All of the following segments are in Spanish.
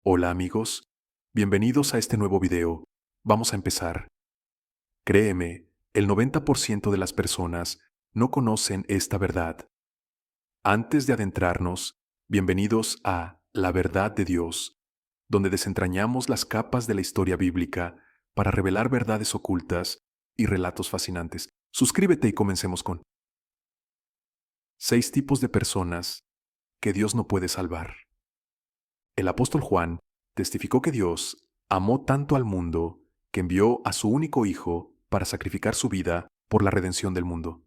Hola amigos, bienvenidos a este nuevo video. Vamos a empezar. Créeme, el 90% de las personas no conocen esta verdad. Antes de adentrarnos, bienvenidos a La Verdad de Dios, donde desentrañamos las capas de la historia bíblica para revelar verdades ocultas y relatos fascinantes. Suscríbete y comencemos con 6 tipos de personas que Dios no puede salvar. El apóstol Juan testificó que Dios amó tanto al mundo que envió a su único Hijo para sacrificar su vida por la redención del mundo.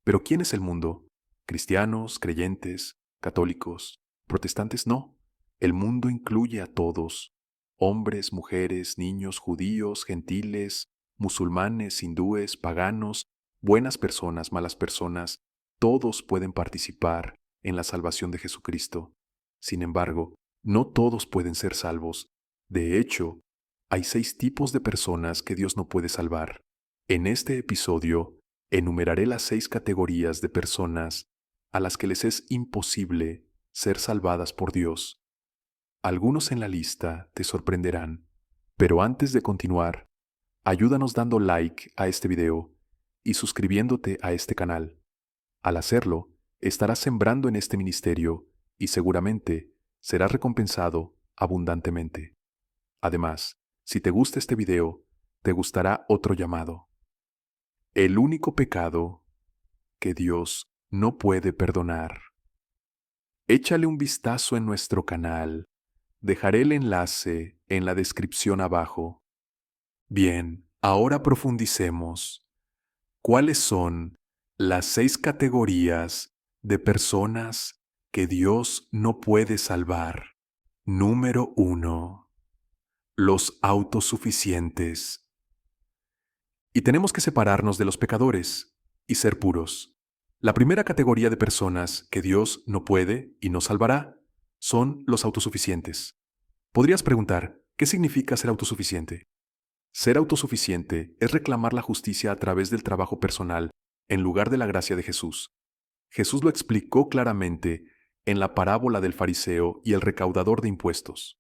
Pero ¿quién es el mundo? ¿Cristianos, creyentes, católicos, protestantes? No. El mundo incluye a todos: hombres, mujeres, niños, judíos, gentiles, musulmanes, hindúes, paganos, buenas personas, malas personas. Todos pueden participar en la salvación de Jesucristo. Sin embargo, no todos pueden ser salvos. De hecho, hay 6 tipos de personas que Dios no puede salvar. En este episodio, enumeraré las 6 categorías de personas a las que les es imposible ser salvadas por Dios. Algunos en la lista te sorprenderán, pero antes de continuar, ayúdanos dando like a este video y suscribiéndote a este canal. Al hacerlo, estarás sembrando en este ministerio y seguramente serás recompensado abundantemente. Además, si te gusta este video, te gustará otro llamado: el único pecado que Dios no puede perdonar. Échale un vistazo en nuestro canal. Dejaré el enlace en la descripción abajo. Bien, ahora profundicemos. ¿Cuáles son las 6 categorías de personas que Dios no puede salvar? Número 1. Los autosuficientes. Y tenemos que separarnos de los pecadores y ser puros. La primera categoría de personas que Dios no puede y no salvará son los autosuficientes. Podrías preguntar, ¿qué significa ser autosuficiente? Ser autosuficiente es reclamar la justicia a través del trabajo personal en lugar de la gracia de Jesús. Jesús lo explicó claramente en la parábola del fariseo y el recaudador de impuestos.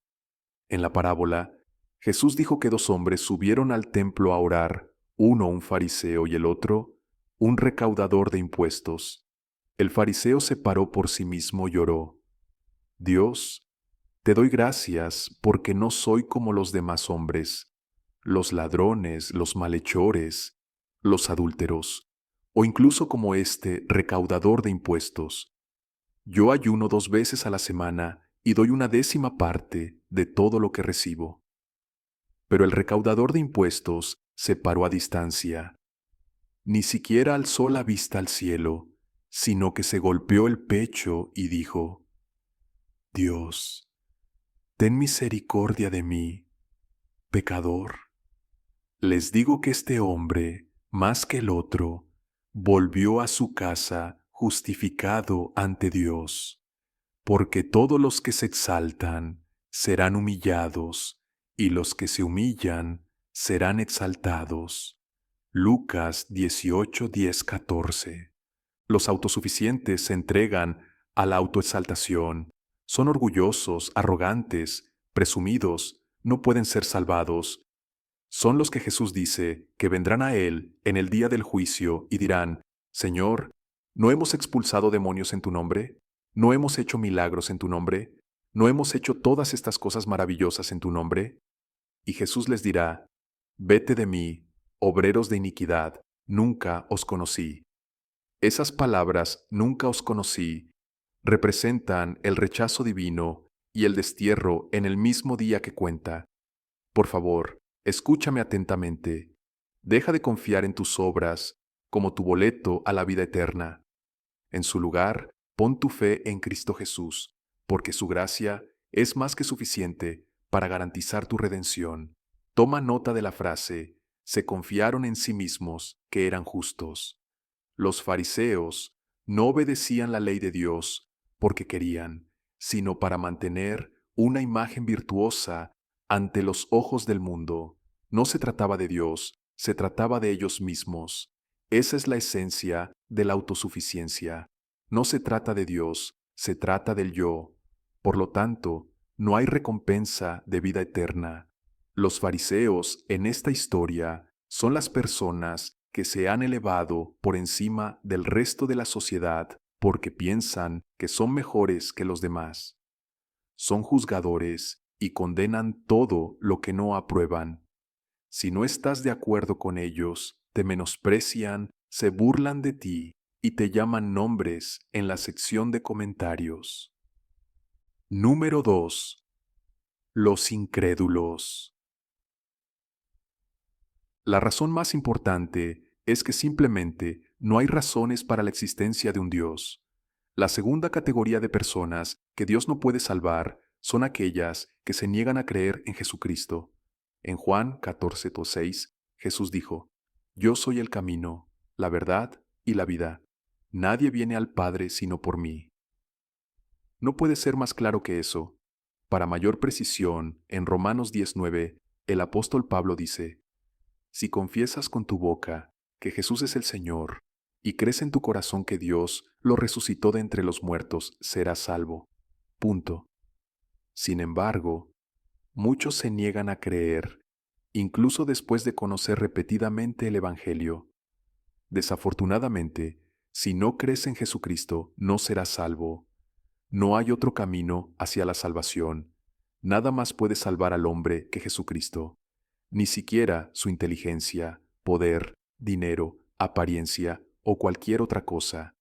En la parábola, Jesús dijo que 2 hombres subieron al templo a orar, uno un fariseo y el otro un recaudador de impuestos. El fariseo se paró por sí mismo y oró: Dios, te doy gracias porque no soy como los demás hombres, los ladrones, los malhechores, los adúlteros, o incluso como este recaudador de impuestos. Yo ayuno 2 veces a la semana y doy 1/10 parte de todo lo que recibo. Pero el recaudador de impuestos se paró a distancia. Ni siquiera alzó la vista al cielo, sino que se golpeó el pecho y dijo: Dios, ten misericordia de mí, pecador. Les digo que este hombre, más que el otro, volvió a su casa justificado ante Dios, porque todos los que se exaltan serán humillados, y los que se humillan serán exaltados. Lucas 18, 10, 14. Los autosuficientes se entregan a la autoexaltación. Son orgullosos, arrogantes, presumidos, no pueden ser salvados. Son los que Jesús dice que vendrán a Él en el día del juicio y dirán: Señor, ¿no hemos expulsado demonios en tu nombre? ¿No hemos hecho milagros en tu nombre? ¿No hemos hecho todas estas cosas maravillosas en tu nombre? Y Jesús les dirá: Vete de mí, obreros de iniquidad, nunca os conocí. Esas palabras, nunca os conocí, representan el rechazo divino y el destierro en el mismo día que cuenta. Por favor, escúchame atentamente. Deja de confiar en tus obras como tu boleto a la vida eterna. En su lugar, pon tu fe en Cristo Jesús, porque su gracia es más que suficiente para garantizar tu redención. Toma nota de la frase: se confiaron en sí mismos que eran justos. Los fariseos no obedecían la ley de Dios porque querían, sino para mantener una imagen virtuosa ante los ojos del mundo. No se trataba de Dios, se trataba de ellos mismos. Esa es la esencia de la autosuficiencia. No se trata de Dios, se trata del yo. Por lo tanto, no hay recompensa de vida eterna. Los fariseos en esta historia son las personas que se han elevado por encima del resto de la sociedad porque piensan que son mejores que los demás. Son juzgadores y condenan todo lo que no aprueban. Si no estás de acuerdo con ellos, te menosprecian, se burlan de ti y te llaman nombres en la sección de comentarios. Número 2. Los incrédulos. La razón más importante es que simplemente no hay razones para la existencia de un Dios. La segunda categoría de personas que Dios no puede salvar son aquellas que se niegan a creer en Jesucristo. En Juan 14:6, Jesús dijo: Yo soy el camino, la verdad y la vida. Nadie viene al Padre sino por mí. No puede ser más claro que eso. Para mayor precisión, en Romanos 19, el apóstol Pablo dice: Si confiesas con tu boca que Jesús es el Señor y crees en tu corazón que Dios lo resucitó de entre los muertos, serás salvo. Punto. Sin embargo, muchos se niegan a creer, incluso después de conocer repetidamente el Evangelio. Desafortunadamente, si no crees en Jesucristo, no serás salvo. No hay otro camino hacia la salvación. Nada más puede salvar al hombre que Jesucristo. Ni siquiera su inteligencia, poder, dinero, apariencia o cualquier otra cosa.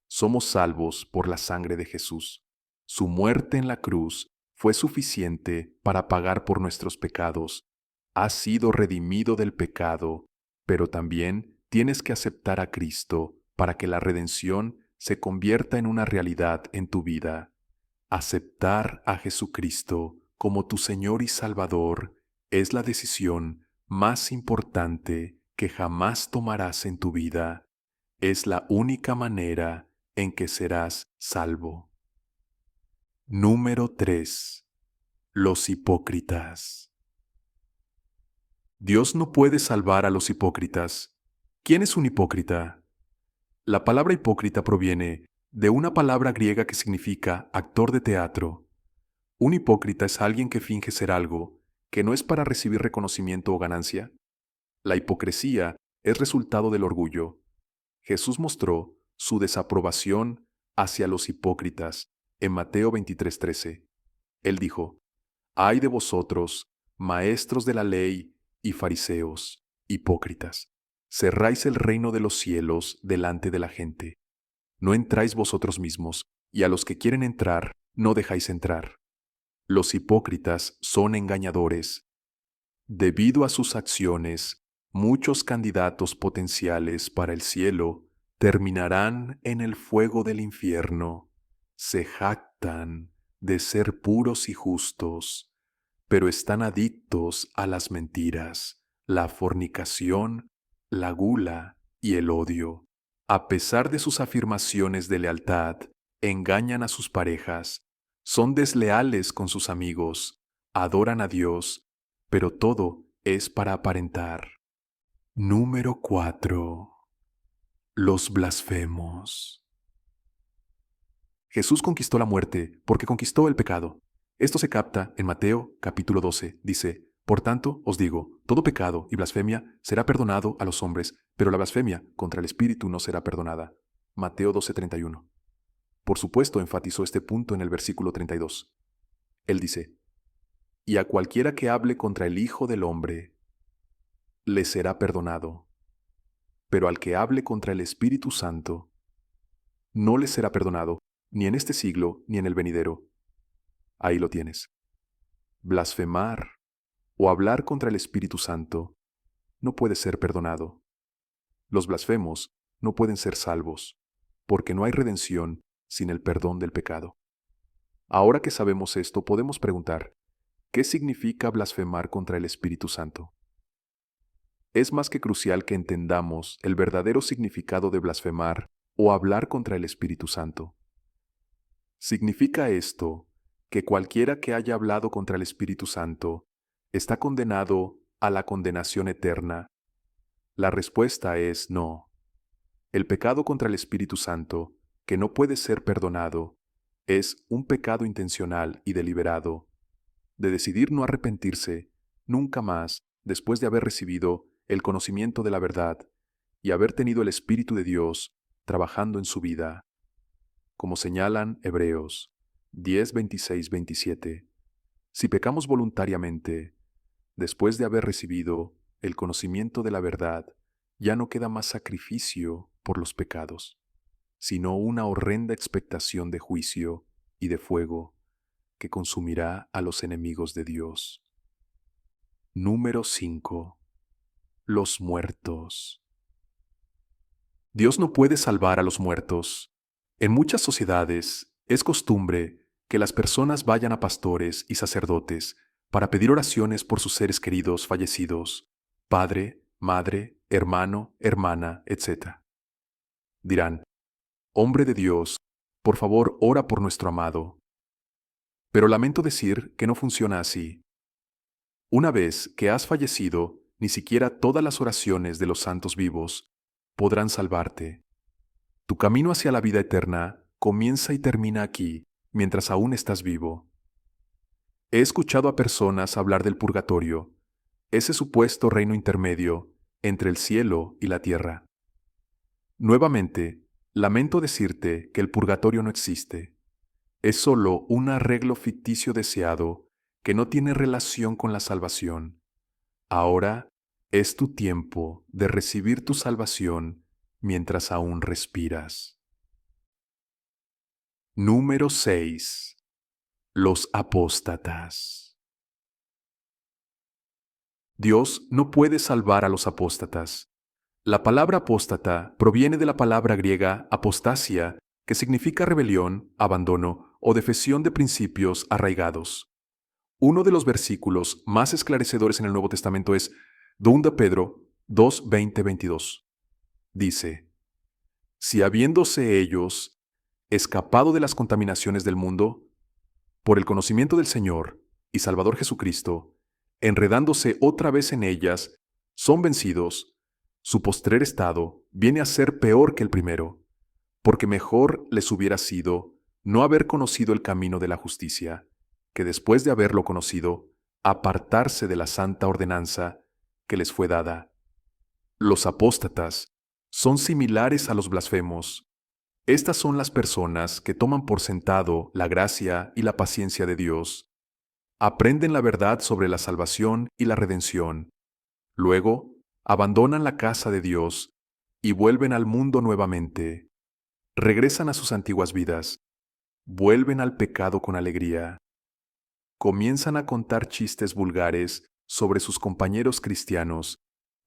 Somos salvos por la sangre de Jesús. Su muerte en la cruz fue suficiente para pagar por nuestros pecados. Has sido redimido del pecado, pero también tienes que aceptar a Cristo para que la redención se convierta en una realidad en tu vida. Aceptar a Jesucristo como tu Señor y Salvador es la decisión más importante que jamás tomarás en tu vida. Es la única manera en que serás salvo. Número 3. Los hipócritas. Dios no puede salvar a los hipócritas. ¿Quién es un hipócrita? La palabra hipócrita proviene de una palabra griega que significa actor de teatro. Un hipócrita es alguien que finge ser algo que no es para recibir reconocimiento o ganancia. La hipocresía es resultado del orgullo. Jesús mostró su desaprobación hacia los hipócritas en Mateo 23:13. Él dijo: Ay de vosotros, maestros de la ley y fariseos, hipócritas, cerráis el reino de los cielos delante de la gente. No entráis vosotros mismos, y a los que quieren entrar, no dejáis entrar. Los hipócritas son engañadores. Debido a sus acciones, muchos candidatos potenciales para el cielo terminarán en el fuego del infierno. Se jactan de ser puros y justos, pero están adictos a las mentiras, la fornicación, la gula y el odio. A pesar de sus afirmaciones de lealtad, engañan a sus parejas, son desleales con sus amigos, adoran a Dios, pero todo es para aparentar. Número 4. Los blasfemos. Jesús conquistó la muerte porque conquistó el pecado. Esto se capta en Mateo capítulo 12. Dice: Por tanto, os digo, todo pecado y blasfemia será perdonado a los hombres, pero la blasfemia contra el Espíritu no será perdonada. Mateo 12:31. Por supuesto, enfatizó este punto en el versículo 32. Él dice: Y a cualquiera que hable contra el Hijo del Hombre, le será perdonado. Pero al que hable contra el Espíritu Santo, no le será perdonado, ni en este siglo, ni en el venidero. Ahí lo tienes. Blasfemar o hablar contra el Espíritu Santo no puede ser perdonado. Los blasfemos no pueden ser salvos, porque no hay redención sin el perdón del pecado. Ahora que sabemos esto, podemos preguntar: ¿qué significa blasfemar contra el Espíritu Santo? Es más que crucial que entendamos el verdadero significado de blasfemar o hablar contra el Espíritu Santo. ¿Significa esto que cualquiera que haya hablado contra el Espíritu Santo está condenado a la condenación eterna? La respuesta es no. El pecado contra el Espíritu Santo, que no puede ser perdonado, es un pecado intencional y deliberado, de decidir no arrepentirse nunca más después de haber recibido el conocimiento de la verdad y haber tenido el Espíritu de Dios trabajando en su vida. Como señalan Hebreos 10, 26, 27, si pecamos voluntariamente, después de haber recibido el conocimiento de la verdad, ya no queda más sacrificio por los pecados, sino una horrenda expectación de juicio y de fuego que consumirá a los enemigos de Dios. Número 5. Los muertos. Dios no puede salvar a los muertos. En muchas sociedades es costumbre que las personas vayan a pastores y sacerdotes para pedir oraciones por sus seres queridos fallecidos, padre, madre, hermano, hermana, etc. Dirán, hombre de Dios, por favor ora por nuestro amado. Pero lamento decir que no funciona así. Una vez que has fallecido, ni siquiera todas las oraciones de los santos vivos podrán salvarte. Tu camino hacia la vida eterna comienza y termina aquí, mientras aún estás vivo. He escuchado a personas hablar del purgatorio, ese supuesto reino intermedio entre el cielo y la tierra. Nuevamente, lamento decirte que el purgatorio no existe. Es solo un arreglo ficticio deseado que no tiene relación con la salvación. Ahora es tu tiempo de recibir tu salvación mientras aún respiras. Número 6. Los apóstatas. Dios no puede salvar a los apóstatas. La palabra apóstata proviene de la palabra griega apostasia, que significa rebelión, abandono o defección de principios arraigados. Uno de los versículos más esclarecedores en el Nuevo Testamento es 2 Pedro 2, 20-22. Dice, si habiéndose ellos escapado de las contaminaciones del mundo, por el conocimiento del Señor y Salvador Jesucristo, enredándose otra vez en ellas, son vencidos, su postrer estado viene a ser peor que el primero, porque mejor les hubiera sido no haber conocido el camino de la justicia, que después de haberlo conocido, apartarse de la santa ordenanza que les fue dada. Los apóstatas son similares a los blasfemos. Estas son las personas que toman por sentado la gracia y la paciencia de Dios. Aprenden la verdad sobre la salvación y la redención. Luego, abandonan la casa de Dios y vuelven al mundo nuevamente. Regresan a sus antiguas vidas. Vuelven al pecado con alegría. Comienzan a contar chistes vulgares sobre sus compañeros cristianos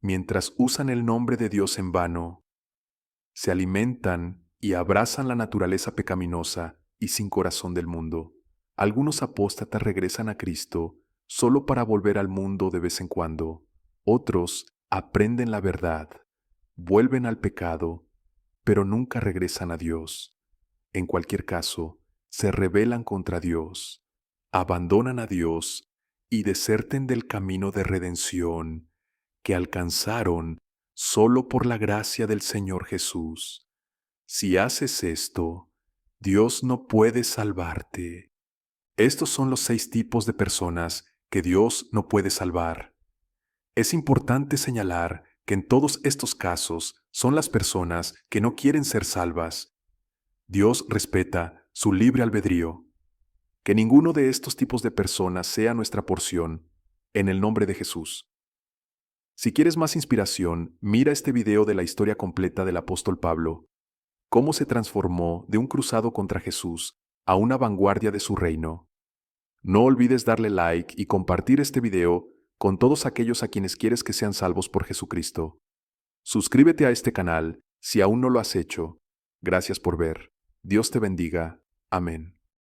mientras usan el nombre de Dios en vano. Se alimentan y abrazan la naturaleza pecaminosa y sin corazón del mundo. Algunos apóstatas regresan a Cristo solo para volver al mundo de vez en cuando. Otros aprenden la verdad, vuelven al pecado, pero nunca regresan a Dios. En cualquier caso, se rebelan contra Dios, abandonan a Dios y deserten del camino de redención que alcanzaron solo por la gracia del Señor Jesús. Si haces esto, Dios no puede salvarte. Estos son los 6 tipos de personas que Dios no puede salvar. Es importante señalar que en todos estos casos son las personas que no quieren ser salvas. Dios respeta su libre albedrío. Que ninguno de estos tipos de personas sea nuestra porción, en el nombre de Jesús. Si quieres más inspiración, mira este video de la historia completa del apóstol Pablo, cómo se transformó de un cruzado contra Jesús a una vanguardia de su reino. No olvides darle like y compartir este video con todos aquellos a quienes quieres que sean salvos por Jesucristo. Suscríbete a este canal si aún no lo has hecho. Gracias por ver. Dios te bendiga. Amén.